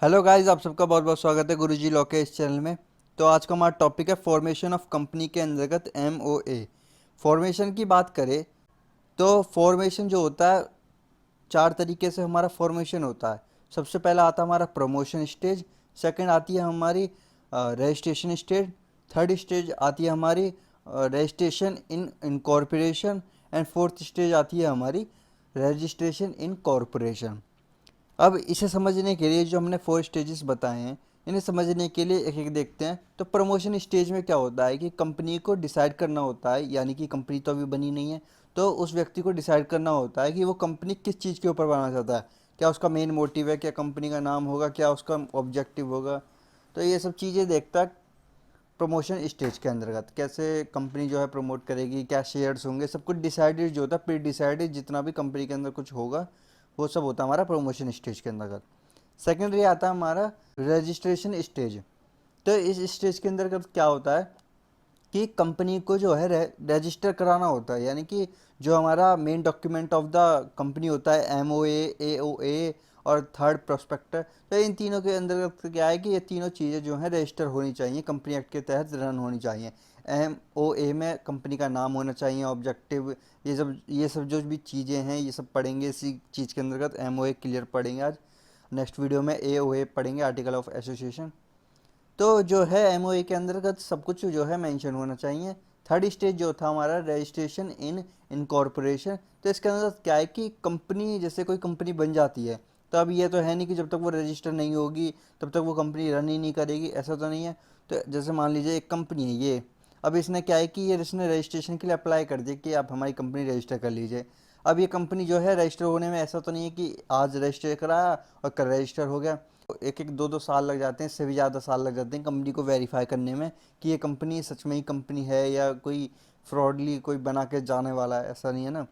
Hello guys, आप सबका बहुत बहुत स्वागत है गुरुजी लॉ के इस चैनल में। तो आज का हमारा टॉपिक है फॉर्मेशन ऑफ कंपनी के अंतर्गत एमओए। फॉर्मेशन की बात करें तो फॉर्मेशन जो होता है, चार तरीके से हमारा फॉर्मेशन होता है। सबसे पहला आता है हमारा प्रमोशन स्टेज, सेकंड आती है हमारी रजिस्ट्रेशन स्टेज, थर्ड स्टेज आती है हमारी registration in incorporation and fourth stage आती है हमारी रजिस्ट्रेशन इन कॉर्पोरेशन। अब इसे समझने के लिए जो हमने फोर स्टेजेस बताए हैं, इन्हें समझने के लिए एक एक देखते हैं। तो प्रमोशन स्टेज में क्या होता है कि कंपनी को डिसाइड करना होता है, यानी कि कंपनी तो अभी बनी नहीं है, तो उस व्यक्ति को डिसाइड करना होता है कि वो कंपनी किस चीज़ के ऊपर बनाना चाहता है। क्या उसका मेन मोटिव है, क्या कंपनी का नाम होगा, क्या उसका ऑब्जेक्टिव होगा। तो ये सब चीज़ें देखता है प्रमोशन स्टेज के अंतर्गत। कैसे कंपनी जो है प्रमोट करेगी, क्या शेयर्स होंगे, सब कुछ डिसाइडेड जो होता है, प्री डिसाइडेड जितना भी कंपनी के अंदर कुछ होगा वो सब होता है हमारा प्रमोशन स्टेज के अंतर्गत। सेकेंडरी आता है हमारा रजिस्ट्रेशन स्टेज। तो इस स्टेज के अंतर्गत क्या होता है कि कंपनी को जो है रजिस्टर कराना होता है, यानी कि जो हमारा main document of the company होता है, एमओए, एओए और थर्ड प्रोस्पेक्टर। तो इन तीनों के अंतर्गत क्या है कि ये तीनों चीज़ें जो हैं रजिस्टर होनी चाहिए, कंपनी एक्ट के तहत रन होनी चाहिए। एमओए में कंपनी का नाम होना चाहिए, ऑब्जेक्टिव, ये सब जो भी चीज़ें हैं ये सब पढ़ेंगे इसी चीज़ के अंतर्गत। एमओए क्लियर पढ़ेंगे आज, नेक्स्ट वीडियो में एओए पढ़ेंगे, आर्टिकल ऑफ एसोसिएशन। तो जो है एमओए के अंतर्गत सब कुछ जो है मेंशन होना चाहिए। थर्ड स्टेज जो था हमारा रजिस्ट्रेशन इन इनकॉर्पोरेशन। तो इसके अंदर क्या है कि कंपनी, जैसे कोई कंपनी बन जाती है, तो अब ये तो है नहीं कि जब तक वो रजिस्टर नहीं होगी तब तक वो कंपनी रन ही नहीं करेगी, ऐसा तो नहीं है। तो जैसे मान लीजिए एक कंपनी है ये, अब इसने क्या है कि ये इसने रजिस्ट्रेशन के लिए अप्लाई कर दिया कि आप हमारी कंपनी रजिस्टर कर लीजिए। अब ये कंपनी जो है रजिस्टर होने में ऐसा तो नहीं है कि आज रजिस्टर कराया और कल रजिस्टर हो गया। एक एक दो दो साल लग जाते हैं, इससे भी ज़्यादा साल लग जाते हैं कंपनी को वेरीफाई करने में कि ये कंपनी सच में ही कंपनी है या कोई फ्रॉडली कोई बना के जाने वाला है, ऐसा नहीं है ना।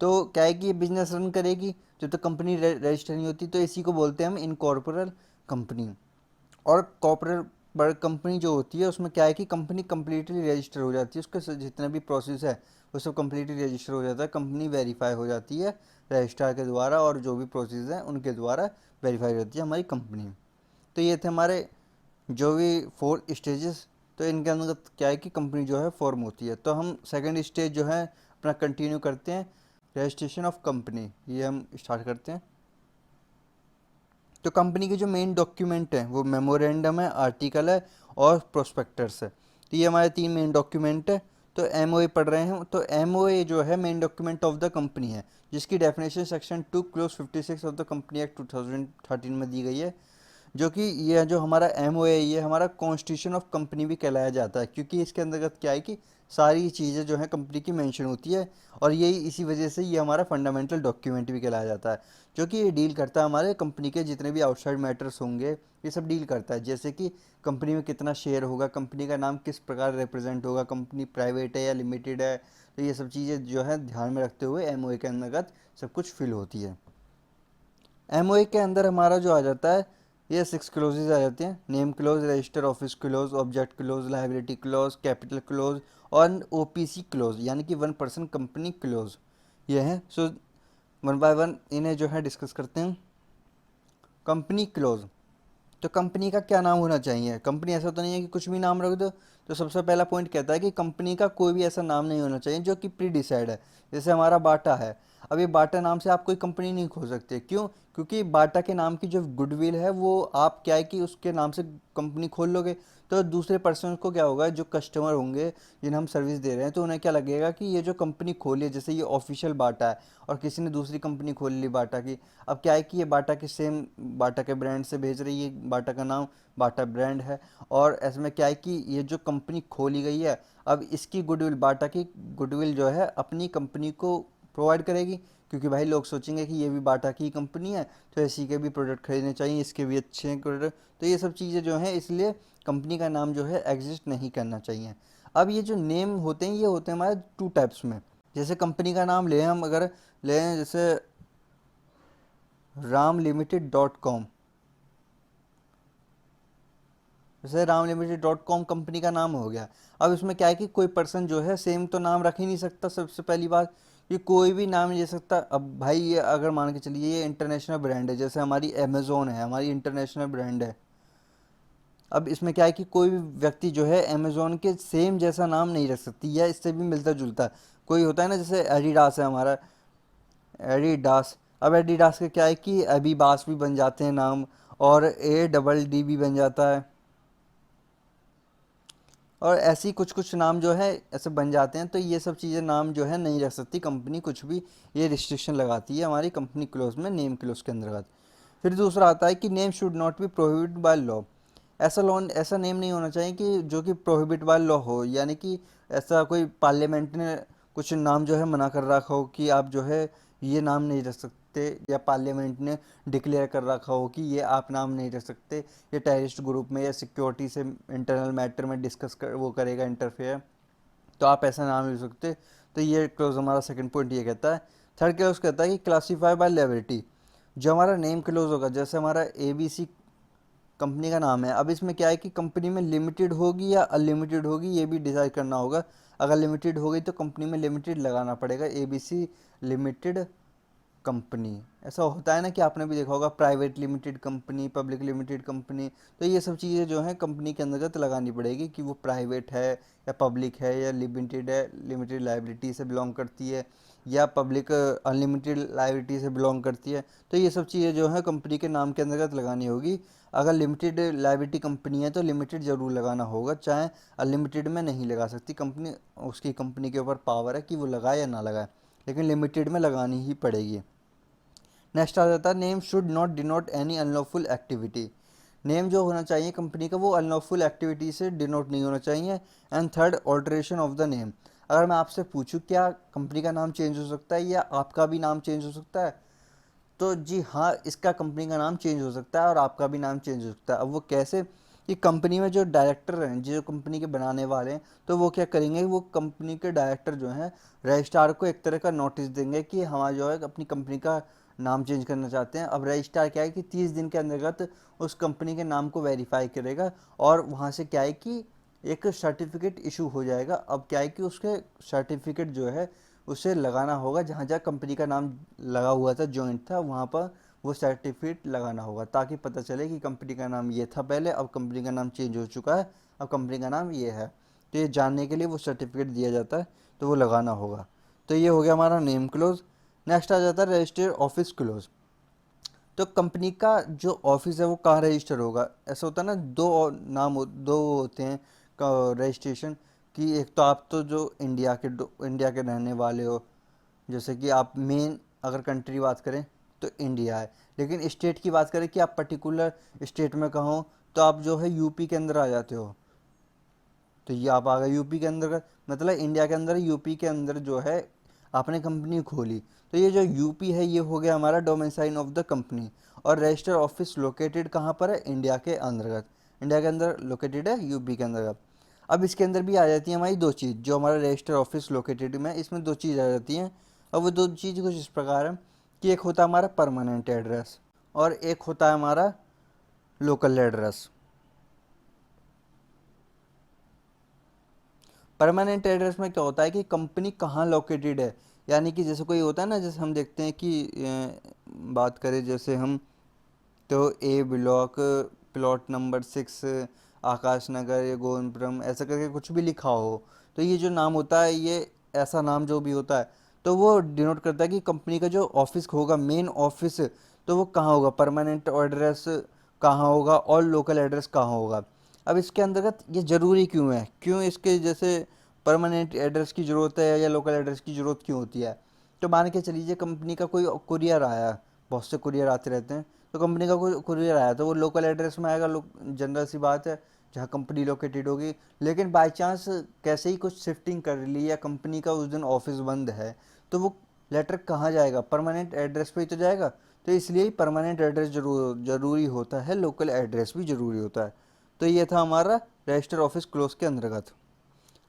तो क्या है कि ये बिजनेस रन करेगी जब तक कंपनी रजिस्टर नहीं होती। तो इसी को बोलते हैं हम इनकॉर्पोरल कंपनी। और कॉर्पोरेट बड़ी कंपनी जो होती है उसमें क्या है कि कंपनी कम्प्लीटली रजिस्टर हो जाती है, उसके जितने भी प्रोसेस है वो सब कम्प्लीटली रजिस्टर हो जाता है, कंपनी वेरीफाई हो जाती है रजिस्ट्रार के द्वारा, और जो भी प्रोसेस हैं उनके द्वारा वेरीफाई हो जाती है हमारी कंपनी। तो ये थे हमारे जो भी फोर स्टेजेस। तो इनके अंदर क्या है कि कंपनी जो है फॉर्म होती है। तो हम सेकंड स्टेज जो है अपना कंटिन्यू करते हैं, रजिस्ट्रेशन ऑफ कंपनी, ये हम स्टार्ट करते हैं। तो कंपनी के जो मेन डॉक्यूमेंट हैं वो मेमोरेंडम है, आर्टिकल है और प्रोस्पेक्टस है। तो ये हमारे तीन मेन डॉक्यूमेंट है। तो एमओए पढ़ रहे हैं, तो एमओए जो है main document of the company है, जिसकी definition section 2 close 56 of the company act 2013 में दी गई है। जो कि ये जो हमारा एमओए, ये हमारा कॉन्स्टिट्यूशन ऑफ कंपनी भी कहलाया जाता है, क्योंकि इसके अंतर्गत क्या है कि सारी चीज़ें जो है कंपनी की मेंशन होती है। और यही इसी वजह से ये हमारा फंडामेंटल डॉक्यूमेंट भी कहलाया जाता है, जो कि ये डील करता है हमारे कंपनी के जितने भी आउटसाइड मैटर्स होंगे, ये सब डील करता है। जैसे कि कंपनी में कितना शेयर होगा, कंपनी का नाम किस प्रकार रिप्रेजेंट होगा, कंपनी प्राइवेट है या लिमिटेड है। तो ये सब चीज़ें जो है ध्यान में रखते हुए एमओए के अंतर्गत सब कुछ फिल होती है। एमओए के अंदर हमारा जो आ जाता है, ये 6 क्लोजेज आ जाते हैं, name close, register office close, object close, liability close, capital close और ओपीसी क्लोज, यानी कि वन पर्सन कंपनी क्लोज। ये है। सो वन बाय वन इन्हें जो है डिस्कस करते हैं। Company close. तो कंपनी का क्या नाम होना चाहिए, कंपनी ऐसा तो नहीं है कि कुछ भी नाम रख दो। तो सबसे पहला पॉइंट कहता है कि कंपनी का कोई भी ऐसा नाम नहीं होना चाहिए जो कि प्री डिसाइड है। जैसे हमारा बाटा है, अब ये बाटा नाम से आप कोई कंपनी नहीं खोल सकते। क्यों? क्योंकि बाटा के नाम की जो गुडविल है वो आप क्या है कि उसके नाम से कंपनी खोल लोगे, तो दूसरे पर्सन को क्या होगा, जो कस्टमर होंगे जिन्हें हम सर्विस दे रहे हैं, तो उन्हें क्या लगेगा कि ये जो कंपनी खोली है, जैसे ये ऑफिशियल बाटा है और किसी ने दूसरी कंपनी खोल ली बाटा की। अब क्या है कि ये बाटा के सेम बाटा के ब्रांड से भेज रही है, बाटा का नाम बाटा ब्रांड है। और ऐसे में क्या है कि ये जो कंपनी खोली गई है, अब इसकी गुडविल, बाटा की गुडविल जो है अपनी कंपनी को प्रोवाइड करेगी, क्योंकि भाई लोग सोचेंगे कि ये भी बाटा की कंपनी है तो इसी के भी प्रोडक्ट खरीदने चाहिए, इसके भी अच्छे हैं प्रोडक्ट। तो ये सब चीज़ें जो हैं, इसलिए कंपनी का नाम जो है एग्जिस्ट नहीं करना चाहिए। अब ये जो नेम होते हैं, ये होते हैं हमारे टू टाइप्स में। जैसे कंपनी का नाम ले हम अगर लें, जैसे राम लिमिटेड डॉट कॉम, जैसे Ram limited dot com company का नाम हो गया। अब इसमें क्या है कि कोई पर्सन जो है सेम तो नाम रख ही नहीं सकता, सबसे पहली बात। ये कोई भी नाम नहीं ले सकता। अब भाई ये अगर मान के चलिए ये इंटरनेशनल ब्रांड है, जैसे हमारी अमेजोन है, हमारी इंटरनेशनल ब्रांड है। अब इसमें क्या है कि कोई भी व्यक्ति जो है अमेजोन के सेम जैसा नाम नहीं रख सकती, या इससे भी मिलता जुलता। कोई होता है ना, जैसे एडिडास है हमारा, एडिडास। अब एडिडास का क्या है कि अबीबास भी बन जाते हैं नाम, और ADD भी बन जाता है। और ऐसी कुछ कुछ नाम जो है ऐसे बन जाते हैं। तो ये सब चीज़ें नाम जो है नहीं रख सकती कंपनी कुछ भी, ये रिस्ट्रिक्शन लगाती है हमारी कंपनी क्लोज में, नेम क्लोज के अंतर्गत। फिर दूसरा आता है कि name should not be prohibited by law. ऐसा लॉ, ऐसा नेम नहीं होना चाहिए कि जो कि प्रोहिबिट बाय लॉ हो, यानी कि ऐसा कोई पार्लियामेंट ने कुछ नाम जो है मना कर रखा हो कि आप जो है ये नाम नहीं रख सकते, या पार्लियामेंट ने डिक्लेयर कर रखा हो कि ये आप नाम नहीं रख सकते, ये टेररिस्ट ग्रुप में या सिक्योरिटी से इंटरनल मैटर में डिस्कस कर वो करेगा इंटरफेयर, तो आप ऐसा नाम नहीं रख सकते। तो ये क्लोज हमारा सेकंड पॉइंट ये कहता है। थर्ड क्लोज कहता है कि क्लासीफाई बाय लेवरिटी। जो हमारा नेम क्लोज होगा, जैसे हमारा ABC कंपनी का नाम है, अब इसमें क्या है कि कंपनी में लिमिटेड होगी या अनलिमिटेड होगी, ये भी डिसाइड करना होगा। अगर लिमिटेड हो गई तो कंपनी में लिमिटेड लगाना पड़ेगा, ABC लिमिटेड कंपनी। ऐसा होता है ना कि आपने भी देखा होगा, private limited company, public limited company. तो ये सब चीज़ें जो हैं कंपनी के अंतर्गत लगानी पड़ेगी कि वो प्राइवेट है या पब्लिक है, या लिमिटेड है, लिमिटेड लाइबिलिटी से बिलोंग करती है, या पब्लिक अनलिमिटेड लाइबिलिटी से बिलोंग करती है। तो ये सब चीज़ें जो है कंपनी के नाम के अंतर्गत लगानी होगी। अगर लिमिटेड लाइबिलिटी कंपनी है तो लिमिटेड ज़रूर लगाना होगा, चाहे अनलिमिटेड में नहीं लगा सकती कंपनी। उसकी कंपनी के ऊपर पावर है कि वो लगाए या ना लगाए, लेकिन लिमिटेड में लगानी ही पड़ेगी। नेक्स्ट आ जाता है name should not denote any unlawful activity. Name जो होना चाहिए कंपनी का वो अनलॉफुल एक्टिविटी से डिनोट नहीं होना चाहिए। And third, alteration of the name. अगर मैं आपसे पूछूं क्या कंपनी का नाम चेंज हो सकता है या आपका भी नाम चेंज हो सकता है, तो जी हाँ, इसका कंपनी का नाम चेंज हो सकता है और आपका भी नाम चेंज हो सकता है। अब वो कैसे, कि कंपनी में जो डायरेक्टर हैं, जो कंपनी के बनाने वाले हैं, तो वो क्या करेंगे, वो कंपनी के डायरेक्टर जो हैं रजिस्ट्रार को एक तरह का नोटिस देंगे कि हमारा जो है अपनी कंपनी का नाम चेंज करना चाहते हैं। अब रजिस्ट्रार क्या है कि 30 दिन के अंतर्गत उस कंपनी के नाम को वेरीफाई करेगा, और वहाँ से क्या है कि एक सर्टिफिकेट इशू हो जाएगा। अब क्या है कि उसके सर्टिफिकेट जो है उसे लगाना होगा, जहाँ जहाँ कंपनी का नाम लगा हुआ था, जॉइंट था, वहाँ पर वो सर्टिफिकेट लगाना होगा, ताकि पता चले कि कंपनी का नाम ये था पहले, अब कंपनी का नाम चेंज हो चुका है, अब कंपनी का नाम ये है। तो ये जानने के लिए वो सर्टिफिकेट दिया जाता है, तो वो लगाना होगा। तो ये हो गया हमारा नेम क्लोज। नेक्स्ट आ जाता है रजिस्टर्ड ऑफिस क्लोज। तो कंपनी का जो ऑफिस है वो कहाँ रजिस्टर होगा। ऐसा होता है ना, दो होते हैं रजिस्ट्रेशन, कि एक तो आप तो जो इंडिया के रहने वाले हो, जैसे कि आप मेन अगर कंट्री बात करें तो इंडिया है, लेकिन स्टेट की बात करें कि आप पर्टिकुलर स्टेट में कहाँ हो, तो आप जो है यूपी के अंदर आ जाते हो। तो ये आप आ गए यूपी के अंदर का मतलब इंडिया के अंदर, यूपी के अंदर जो है आपने कंपनी खोली। तो ये जो यूपी है ये हो गया हमारा डोमेसाइल ऑफ द कंपनी। और रजिस्टर ऑफिस लोकेटेड कहाँ पर है, इंडिया के अंतर्गत, इंडिया के अंदर लोकेटेड है, यूपी के अंतर्गत। अब इसके अंदर भी आ जाती है हमारी दो चीज़, जो हमारा रजिस्टर ऑफिस लोकेटेड में इसमें दो चीज़ आ जाती हैं। और वो दो चीज़ कुछ इस प्रकार है कि एक होता है हमारा परमानेंट एड्रेस, और एक होता है हमारा लोकल एड्रेस। परमानेंट एड्रेस में क्या होता है कि कंपनी कहाँ लोकेटेड है, यानी कि जैसे कोई होता है ना, जैसे हम देखते हैं कि बात करें जैसे हम, तो A ब्लॉक, प्लॉट नंबर 6, आकाश नगर या गोविंदपुरम, ऐसा करके कुछ भी लिखा हो, तो ये जो नाम होता है, ये ऐसा नाम जो भी होता है, तो वो डिनोट करता है कि कंपनी का जो ऑफिस होगा, मेन ऑफिस, तो वो कहाँ होगा, परमानेंट एड्रेस कहाँ होगा और लोकल एड्रेस कहाँ होगा। अब इसके अंतर्गत ये ज़रूरी क्यों है, क्यों इसके जैसे परमानेंट एड्रेस की ज़रूरत है या लोकल एड्रेस की ज़रूरत क्यों होती है। तो मान के चलीजिए कंपनी का कोई कुरियर आया, बहुत से कुरियर आते रहते हैं, तो कंपनी का कोई कुरियर आया तो वो लोकल एड्रेस में आएगा, जनरल सी बात है, जहाँ कंपनी लोकेटेड होगी। लेकिन बाई चांस कैसे ही कुछ शिफ्टिंग कर ली या कंपनी का उस दिन ऑफिस बंद है, तो वो लेटर कहाँ जाएगा, परमानेंट एड्रेस पे ही तो जाएगा। तो इसलिए ही परमानेंट एड्रेस जरूरी होता है, लोकल एड्रेस भी ज़रूरी होता है। तो ये था हमारा रजिस्टर ऑफिस क्लोज के अंतर्गत।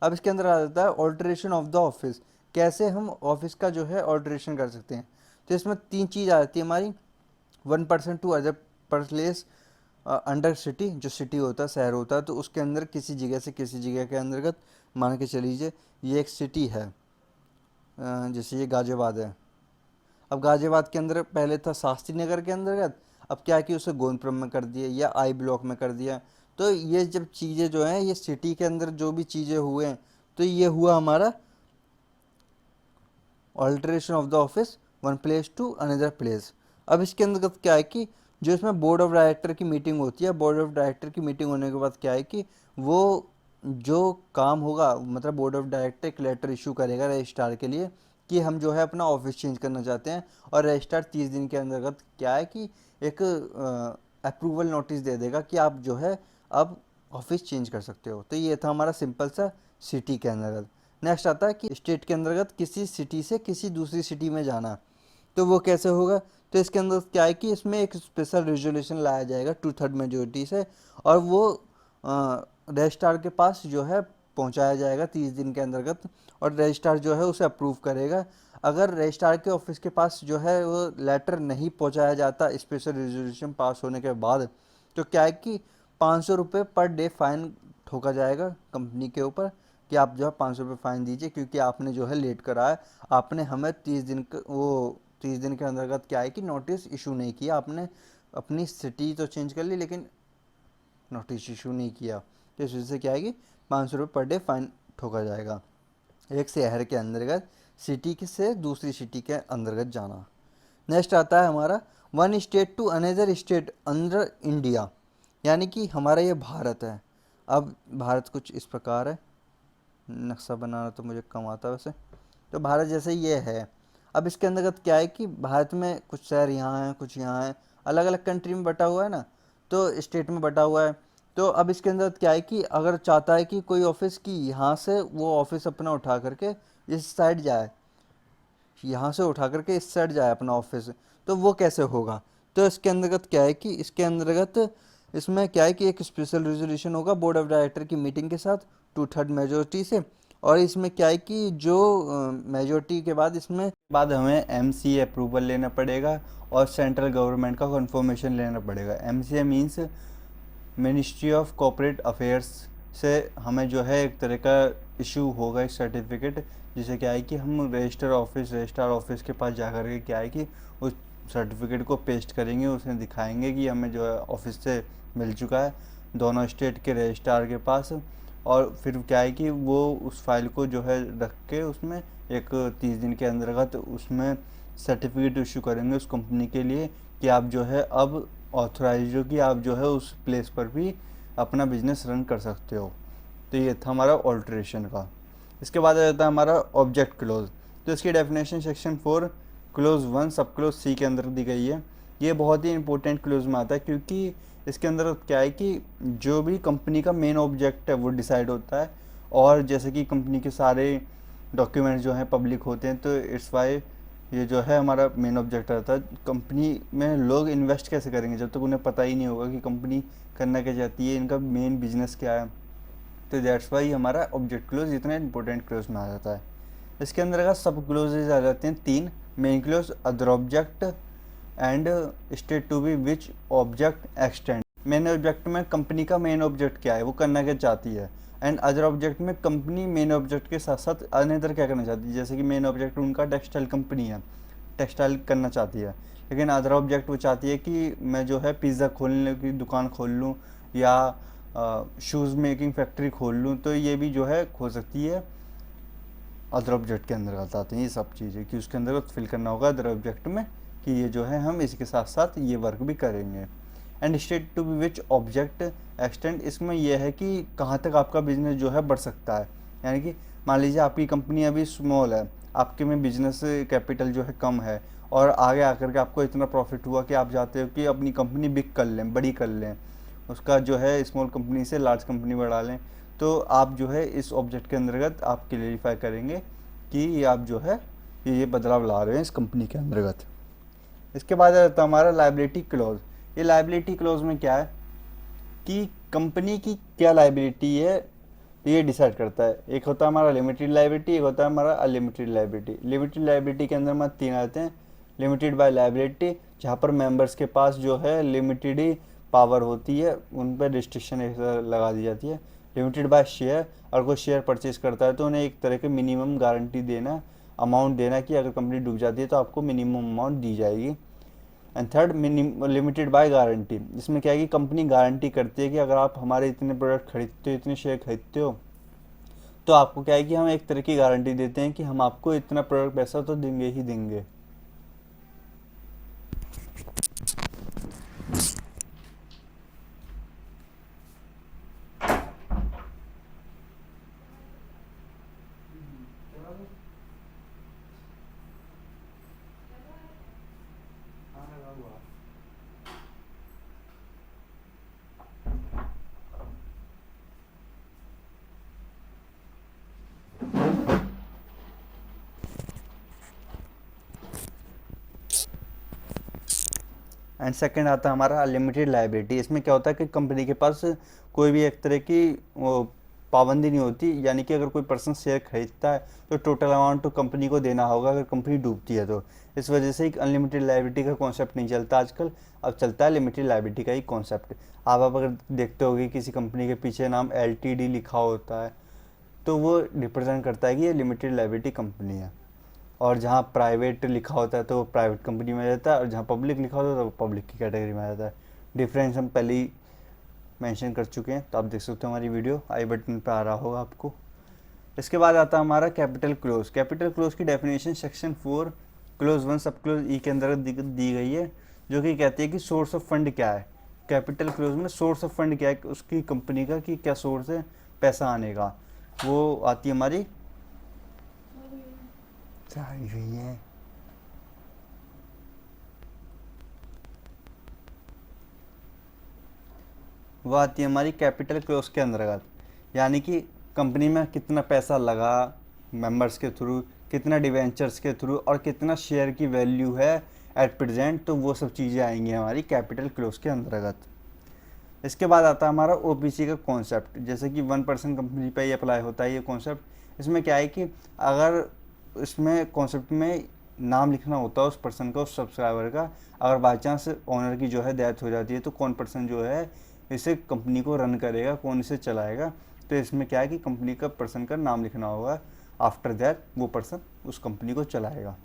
अब इसके अंदर आ जाता है ऑल्टरेशन ऑफ द ऑफिस, कैसे हम ऑफिस का जो है ऑल्टरेशन कर सकते हैं। तो इसमें तीन चीज़ आ जाती है हमारी। 1% to other place under city, जो सिटी होता है, शहर होता है, तो उसके अंदर किसी जगह से किसी जगह के अंतर्गत, मान के चलीजिए ये एक सिटी है, जैसे ये गाजियाबाद है। अब गाजियाबाद के अंदर पहले था शास्त्री नगर के अंतर्गत, अब क्या है कि उसे गोंदपुरम में कर दिया या आई ब्लॉक में कर दिया। तो ये जब चीज़ें जो हैं ये सिटी के अंदर जो भी चीज़ें हुए हैं, तो ये हुआ हमारा alteration of the office one place to another place. अब इसके अंदर क्या है कि जो इसमें बोर्ड ऑफ डायरेक्टर की मीटिंग होती है, बोर्ड ऑफ डायरेक्टर की मीटिंग होने के बाद क्या है कि वो जो काम होगा, मतलब बोर्ड ऑफ डायरेक्टर एक लेटर इशू करेगा रजिस्ट्रार के लिए कि हम जो है अपना ऑफिस चेंज करना चाहते हैं, और रजिस्ट्रार 30 दिन के अंतर्गत क्या है कि एक अप्रूवल नोटिस दे देगा कि आप जो है अब ऑफिस चेंज कर सकते हो। तो ये था हमारा सिंपल सा सिटी के अंतर्गत। नेक्स्ट आता है कि स्टेट के अंतर्गत किसी सिटी से किसी दूसरी सिटी में जाना, तो वो कैसे होगा। तो इसके अंदर क्या है कि इसमें एक स्पेशल रेजोल्यूशन लाया जाएगा 2/3 मेजोरिटी से, और वो रजिस्ट्रार के पास जो है पहुंचाया जाएगा 30 दिन के अंतर्गत, और रजिस्ट्रार जो है उसे अप्रूव करेगा। अगर रजिस्ट्रार के ऑफिस के पास जो है वो लेटर नहीं पहुंचाया जाता स्पेशल रेजोल्यूशन पास होने के बाद, तो क्या है कि 500 रुपये पर डे फाइन ठोका जाएगा कंपनी के ऊपर कि आप जो है 500 रुपये फाइन दीजिए, क्योंकि आपने जो है लेट कराया, आपने हमें 30 दिन के अंतर्गत क्या है कि नोटिस इशू नहीं किया, आपने अपनी सिटी तो चेंज कर ली लेकिन नोटिस इशू नहीं किया। तो इस वजह से क्या है कि 500 रुपये पर डे फाइन ठोका जाएगा। एक शहर के अंतर्गत सिटी से दूसरी सिटी के अंतर्गत जाना। नेक्स्ट आता है हमारा one state to another state under India, यानी कि हमारा ये भारत है। अब भारत कुछ इस प्रकार है, नक्शा बनाना तो मुझे कम आता है वैसे। तो भारत जैसे ये है। अब इसके अंतर्गत क्या है कि भारत में कुछ शहर यहाँ हैं, कुछ यहाँ हैं, अलग अलग कंट्री में बटा हुआ है ना, तो स्टेट में बटा हुआ है। तो अब इसके अंदर क्या है कि अगर चाहता है कि कोई ऑफिस की यहाँ से वो ऑफिस अपना उठा करके इस साइड जाए, यहाँ से उठा करके इस साइड जाए अपना ऑफिस, तो वो कैसे होगा। तो इसके अंतर्गत क्या है कि इसके अंतर्गत इसमें क्या है कि एक स्पेशल रेजोल्यूशन होगा बोर्ड ऑफ डायरेक्टर की मीटिंग के साथ 2/3 मेजोरिटी से, और इसमें क्या है कि जो मेजोरिटी के बाद इसमें बाद हमें एमसीए अप्रूवल लेना पड़ेगा और सेंट्रल गवर्नमेंट का कंफर्मेशन लेना पड़ेगा। MCA means ministry of corporate affairs से हमें जो है एक तरह का इशू होगा एक सर्टिफिकेट, जिसे क्या है कि हम रजिस्ट्रार ऑफिस के पास जा कर के क्या है कि उस सर्टिफिकेट को पेस्ट करेंगे, उसे दिखाएंगे कि हमें जो है ऑफिस से मिल चुका है दोनों स्टेट के रजिस्ट्रार के पास, और फिर क्या है कि वो उस फाइल को जो है रख के उसमें एक 30 दिन के अंतर्गत उसमें सर्टिफिकेट इशू करेंगे उस कंपनी के लिए कि आप जो है अब ऑथराइज हो कि आप जो है उस प्लेस पर भी अपना बिजनेस रन कर सकते हो। तो ये था हमारा ऑल्ट्रेशन का। इसके बाद आ जाता है हमारा ऑब्जेक्ट क्लोज। तो इसकी डेफिनेशन सेक्शन 4 क्लोज 1 सब क्लोज सी के अंदर दी गई है। ये बहुत ही इंपॉर्टेंट क्लोज में आता है, क्योंकि इसके अंदर क्या है कि जो भी कंपनी का मेन ऑब्जेक्ट है वो डिसाइड होता है, और जैसे कि कंपनी के सारे डॉक्यूमेंट जो हैं पब्लिक होते हैं, तो इट्स वाई ये जो है हमारा मेन ऑब्जेक्ट रहता है। कंपनी में लोग इन्वेस्ट कैसे करेंगे जब तक उन्हें पता ही नहीं होगा कि कंपनी करना क्या चाहती है, इनका मेन बिजनेस क्या है। तो दैट्स वाई हमारा ऑब्जेक्ट क्लोज इतना इंपॉर्टेंट क्लोज में आ जाता है। इसके अंदर का सब क्लोजेज आ जाते हैं 3, main close, other object and state to be which object extend. Main object में कंपनी का मेन ऑब्जेक्ट क्या है, वो करना क्या चाहती है, एंड अदर ऑब्जेक्ट में कंपनी मेन ऑब्जेक्ट के साथ साथ अनदर क्या करना चाहती है। जैसे कि मेन ऑब्जेक्ट उनका टेक्सटाइल कंपनी है, टेक्सटाइल करना चाहती है, लेकिन अदर ऑब्जेक्ट वो चाहती है कि मैं जो है पिज़्ज़ा खोलने की दुकान खोल लूँ या शूज़ मेकिंग फैक्ट्री खोल लूँ, तो ये भी जो है खोल सकती है। अदर ऑब्जेक्ट के अंदर आते हैं ये सब चीज़ें कि उसके अंदर फिल करना होगा अदर ऑब्जेक्ट में कि ये जो है हम इसके साथ साथ ये वर्क भी करेंगे। And state to be which object extend, इसमें यह है कि कहाँ तक आपका बिजनेस जो है बढ़ सकता है। यानी कि मान लीजिए आपकी कंपनी अभी स्मॉल है, आपके में बिजनेस कैपिटल जो है कम है, और आगे आकर के आपको इतना प्रॉफिट हुआ कि आप चाहते हो कि अपनी कंपनी बिग कर लें, बड़ी कर लें, उसका जो है स्मॉल कंपनी से लार्ज कंपनी बढ़ा लें, तो आप जो है इस ऑब्जेक्ट के अंतर्गत आप क्लेरिफाई करेंगे कि ये आप जो है ये बदलाव ला रहे हैं इस कंपनी के अंतर्गत। इसके बाद आता है हमारा लायबिलिटी क्लॉज। ये लायबिलिटी क्लॉज में क्या है कि कंपनी की क्या लायबिलिटी है ये डिसाइड करता है। एक होता है हमारा लिमिटेड लायबिलिटी, एक होता है हमारा अनलिमिटेड लायबिलिटी। लिमिटेड लायबिलिटी के अंदर हमारे 3 आते हैं। लिमिटेड बाय लायबिलिटी, जहाँ पर मेंबर्स के पास जो है लिमिटेड ही पावर होती है, उन पर रिस्ट्रिक्शन लगा दी जाती है। लिमिटेड बाय शेयर, और कोई शेयर परचेज करता है तो उन्हें एक तरह के मिनिमम गारंटी देना अमाउंट देना कि अगर कंपनी डूब जाती है तो आपको मिनिमम अमाउंट दी जाएगी। And third, limited by guarantee. इसमें क्या है कि कंपनी गारंटी करती है कि अगर आप हमारे इतने प्रोडक्ट खरीदते हो, इतने शेयर खरीदते हो, तो आपको क्या है कि हम एक तरह की गारंटी देते हैं कि हम आपको इतना प्रोडक्ट पैसा तो देंगे ही देंगे। एंड सेकंड आता है हमारा अनलिमिटेड लाइबिलिटी। इसमें क्या होता है कि कंपनी के पास कोई भी एक तरह की वो पाबंदी नहीं होती, यानी कि अगर कोई पर्सन शेयर खरीदता है तो टोटल अमाउंट तो कंपनी को देना होगा अगर कंपनी डूबती है तो। इस वजह से एक अनलिमिटेड लाइबिलिटी का कॉन्सेप्ट नहीं चलता आजकल, अब चलता है लिमिटेड लाइबिलिटी का ही कॉन्सेप्ट। आप अगर देखते होगे किसी कंपनी के पीछे नाम LTD लिखा होता है तो वो रिप्रेजेंट करता है कि ये लिमिटेड लाइबिलिटी कंपनी है। और जहाँ प्राइवेट लिखा होता है तो वो प्राइवेट कंपनी में आ जाता है, और जहाँ पब्लिक लिखा होता है तो वो पब्लिक की कैटेगरी में आ जाता है। डिफरेंस हम पहले ही मेंशन कर चुके हैं, तो आप देख सकते हो हमारी वीडियो आई बटन पे आ रहा होगा आपको। इसके बाद आता है हमारा कैपिटल क्लोज। कैपिटल क्लोज की डेफिनेशन सेक्शन 4 क्लोज 1 सब क्लोज ई के अंदर दी गई है, जो कि कहती है कि सोर्स ऑफ फंड क्या है। कैपिटल क्लोज में सोर्स ऑफ फंड क्या है, उसकी कंपनी का कि क्या सोर्स है पैसा आने का, वो आती है हमारी आई हुई है। वो आती है हमारी कैपिटल क्लोज के अंतर्गत, यानी कि कंपनी में कितना पैसा लगा मेंबर्स के थ्रू, कितना डिवेंचर्स के थ्रू, और कितना शेयर की वैल्यू है एट प्रेजेंट, तो वो सब चीज़ें आएंगी हमारी कैपिटल क्लोज के अंतर्गत। इसके बाद आता है हमारा OPC का कॉन्सेप्ट, जैसे कि 1% कंपनी पे ही अप्लाई होता है ये कॉन्सेप्ट। इसमें क्या है कि अगर इसमें कॉन्सेप्ट में नाम लिखना होता है उस पर्सन का, उस सब्सक्राइबर का, अगर बाई चांस ओनर की जो है डेथ हो जाती है तो कौन पर्सन जो है इसे कंपनी को रन करेगा, कौन इसे चलाएगा, तो इसमें क्या है कि कंपनी का पर्सन का नाम लिखना होगा। आफ्टर दैट वो पर्सन उस कंपनी को चलाएगा।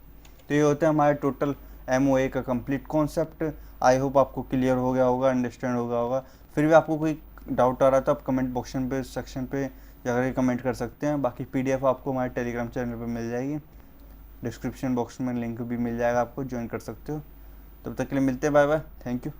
तो ये होता है हमारे टोटल MOA का कंप्लीट कॉन्सेप्ट। आई होप आपको क्लियर हो गया होगा, अंडरस्टैंड हो गया होगा। फिर भी आपको कोई डाउट आ रहा था, आप कमेंट बॉक्शन पे सेक्शन पे जाकर कमेंट कर सकते हैं। बाकी PDF आपको हमारे टेलीग्राम चैनल पे मिल जाएगी, डिस्क्रिप्शन बॉक्स में लिंक भी मिल जाएगा, आपको ज्वाइन कर सकते हो। तब तक के लिए मिलते हैं, बाय बाय, थैंक यू।